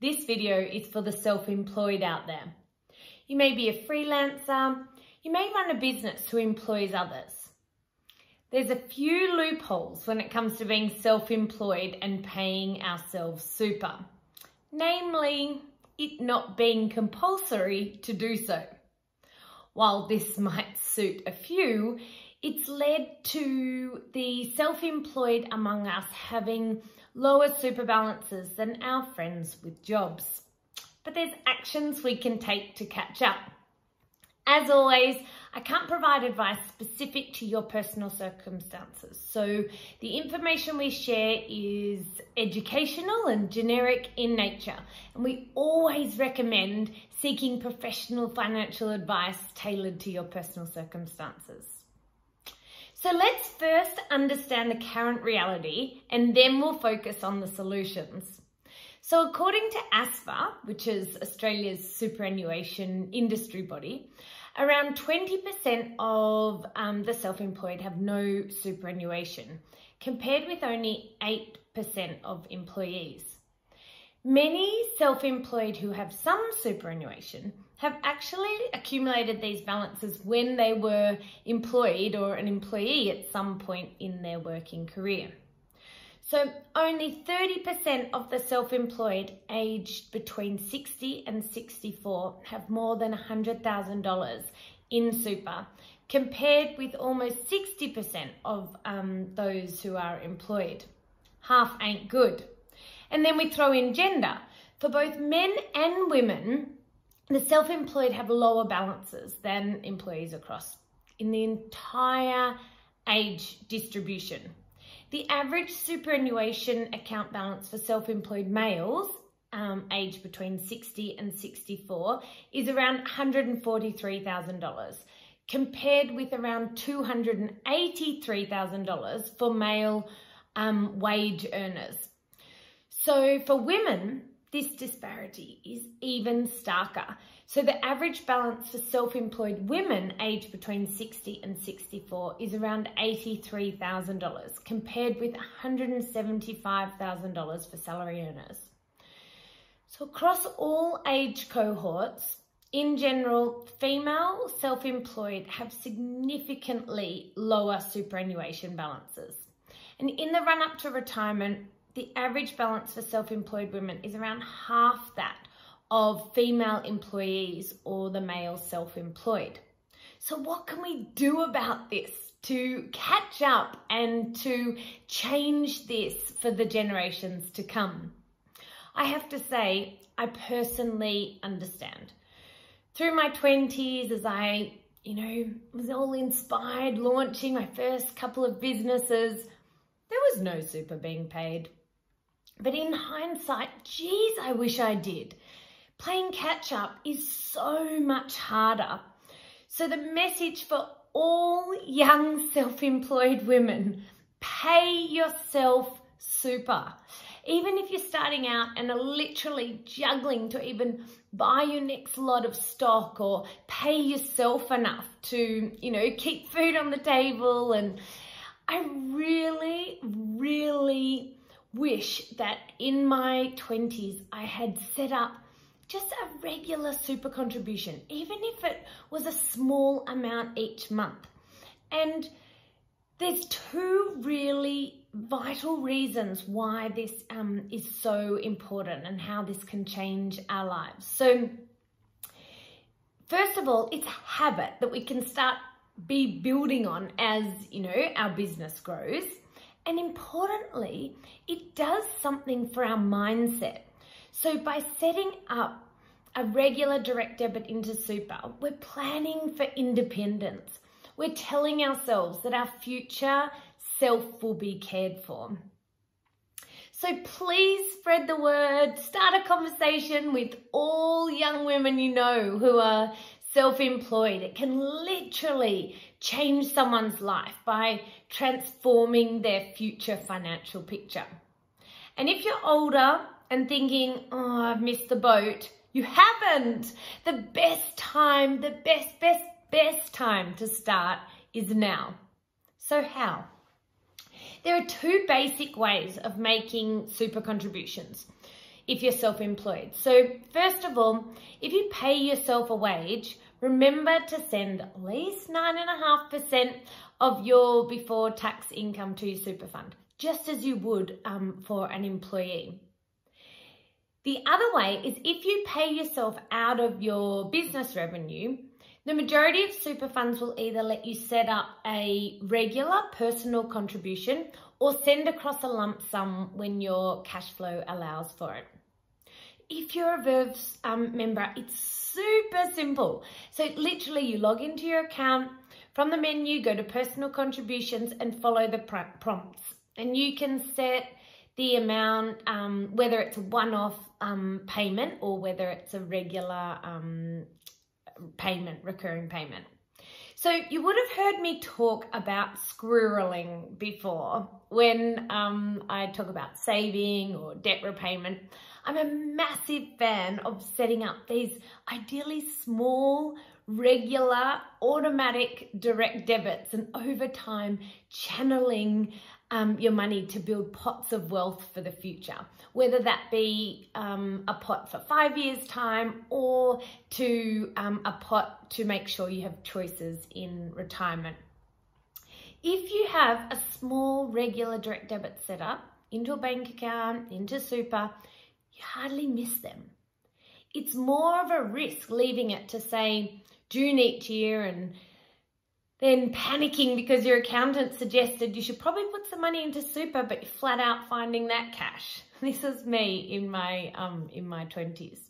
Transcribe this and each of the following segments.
This video is for the self-employed out there. You may be a freelancer, you may run a business who employs others. There's a few loopholes when it comes to being self-employed and paying ourselves super. Namely, it not being compulsory to do so. While this might suit a few, it's led to the self-employed among us having lower super balances than our friends with jobs. But there's actions we can take to catch up. As always, I can't provide advice specific to your personal circumstances. So the information we share is educational and generic in nature. And we always recommend seeking professional financial advice tailored to your personal circumstances. So let's first understand the current reality and then we'll focus on the solutions. So according to ASFA, which is Australia's superannuation industry body, around 20% of the self-employed have no superannuation, compared with only 8% of employees. Many self-employed who have some superannuation have actually accumulated these balances when they were employed or an employee at some point in their working career. So only 30% of the self-employed aged between 60 and 64 have more than $100,000 in super, compared with almost 60% of those who are employed. Half ain't good. And then we throw in gender. For both men and women, the self-employed have lower balances than employees across in the entire age distribution. The average superannuation account balance for self-employed males aged between 60 and 64 is around $143,000, compared with around $283,000 for male wage earners. So for women, this disparity is even starker. So the average balance for self-employed women aged between 60 and 64 is around $83,000, compared with $175,000 for salary earners. So across all age cohorts, in general, female self-employed have significantly lower superannuation balances. And in the run-up to retirement, the average balance for self-employed women is around half that of female employees or the male self-employed. So what can we do about this to catch up and to change this for the generations to come? I have to say, I personally understand. Through my 20s, as I, was all inspired, launching my first couple of businesses, there was no super being paid. But in hindsight, geez, I wish I did. Playing catch up is so much harder. So the message for all young self-employed women, pay yourself super. Even if you're starting out and are literally juggling to even buy your next lot of stock or pay yourself enough to, keep food on the table. And I really, really wish that in my 20s I had set up just a regular super contribution, even if it was a small amount each month. And there's two really vital reasons why this is so important and how this can change our lives. So first of all, it's a habit that we can start be building on as, our business grows. And importantly, it does something for our mindset. So by setting up a regular direct debit into super, we're planning for independence. We're telling ourselves that our future self will be cared for. So please spread the word, start a conversation with all young women who are self-employed. It can literally change someone's life by transforming their future financial picture. And if you're older and thinking, oh, I've missed the boat, you haven't. The best time, the best time to start is now. So how? There are two basic ways of making super contributions. if you're self-employed. So first of all, if you pay yourself a wage, remember to send at least 9.5% of your before tax income to your super fund, just as you would for an employee. The other way is if you pay yourself out of your business revenue, the majority of super funds will either let you set up a regular personal contribution or send across a lump sum when your cash flow allows for it. If you're a Verve's member, it's super simple. So literally you log into your account, from the menu, go to personal contributions and follow the prompts. And you can set the amount, whether it's a one-off payment or whether it's a regular payment, recurring payment. So you would have heard me talk about squirreling before when I talk about saving or debt repayment. I'm a massive fan of setting up these ideally small, regular, automatic direct debits and over time channeling your money to build pots of wealth for the future, whether that be a pot for 5 years time or to a pot to make sure you have choices in retirement. If you have a small regular direct debit set up into a bank account, into super, you hardly miss them. It's more of a risk leaving it to say June each year and then panicking because your accountant suggested you should probably put some money into super, but you're flat out finding that cash. This is me in my 20s.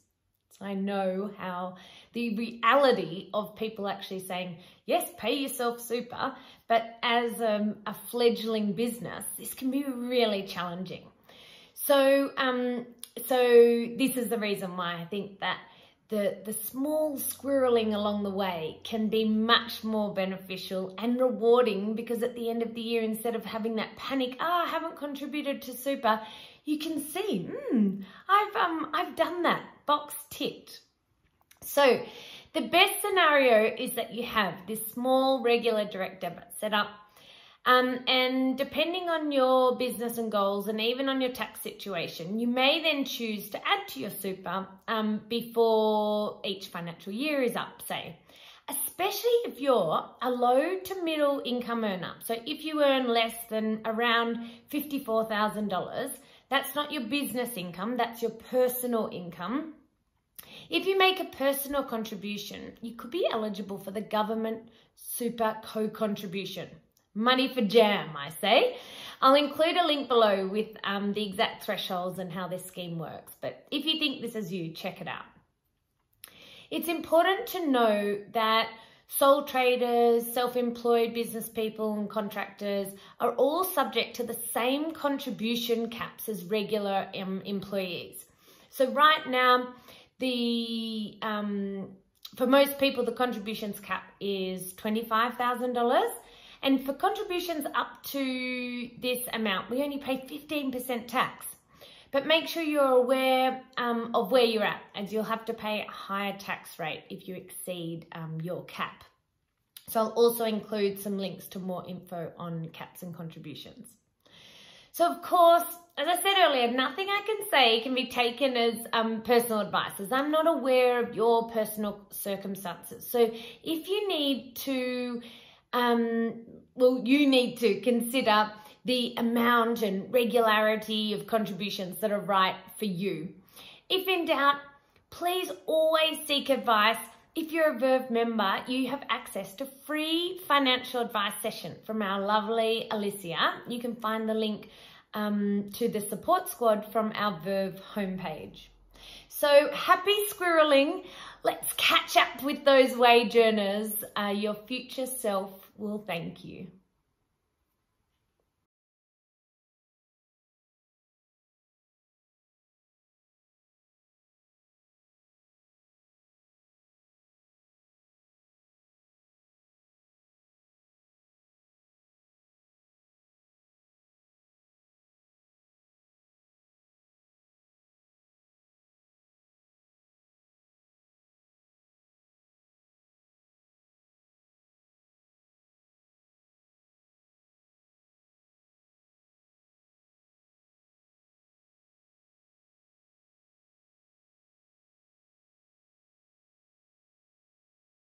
So I know how the reality of people actually saying, yes, pay yourself super, but as a fledgling business, this can be really challenging. So this is the reason why I think that the small squirreling along the way can be much more beneficial and rewarding, because at the end of the year, instead of having that panic, I haven't contributed to super, you can see, I've done that, box ticked. So the best scenario is that you have this small regular direct debit set up. And depending on your business and goals and even on your tax situation, you may then choose to add to your super before each financial year is up, say, especially if you're a low to middle income earner. So if you earn less than around $54,000, that's not your business income, that's your personal income. If you make a personal contribution, you could be eligible for the government super co-contribution. Money for jam, I say. I'll include a link below with the exact thresholds and how this scheme works. But if you think this is you, check it out. It's important to know that sole traders, self-employed business people and contractors are all subject to the same contribution caps as regular employees. So right now, for most people, the contributions cap is $25,000. And for contributions up to this amount, we only pay 15% tax. But make sure you're aware of where you're at, as you'll have to pay a higher tax rate if you exceed your cap. So I'll also include some links to more info on caps and contributions. So of course, as I said earlier, nothing I can say can be taken as personal advice, as I'm not aware of your personal circumstances. So if you need to you need to consider the amount and regularity of contributions that are right for you. If in doubt, please always seek advice. If you're a Verve member, you have access to free financial advice session from our lovely Alicia. You can find the link to the support squad from our Verve homepage. So happy squirreling. Let's catch up with those wage earners. Your future self will thank you.